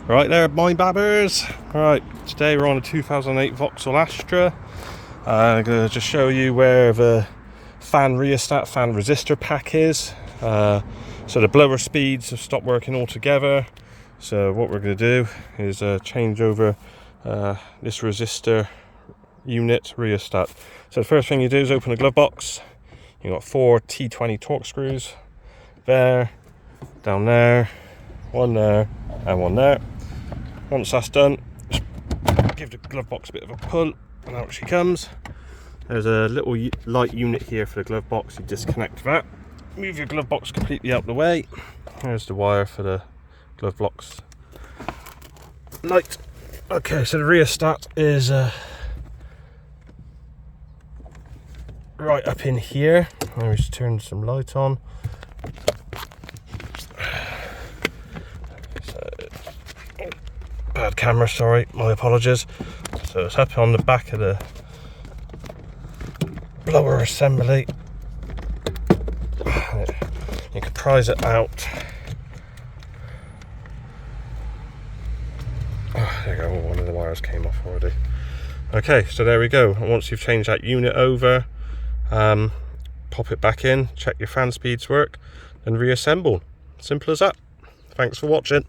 Right there, my babbers. Right, today we're on a 2008 Vauxhall Astra. I'm going to just show you where the fan rheostat, fan resistor pack is. So the blower speeds have stopped working altogether. So what we're going to do is change over this resistor unit rheostat. So the first thing you do is open the glove box. You've got 4 T20 torque screws there, down there, one there, and one there. Once that's done, just give the glove box a bit of a pull, and out she comes. There's a little light unit here for the glove box. You disconnect that, move your glove box completely out the way. There's the wire for the glove box light. Okay, so the rheostat is right up in here. Let me just turn some light on. Bad camera, sorry, my apologies. So it's up on the back of the blower assembly. You can prise it out. Oh, there you go, one of the wires came off already. Okay, so there we go. And once you've changed that unit over, pop it back in, check your fan speeds work, and reassemble. Simple as that. Thanks for watching.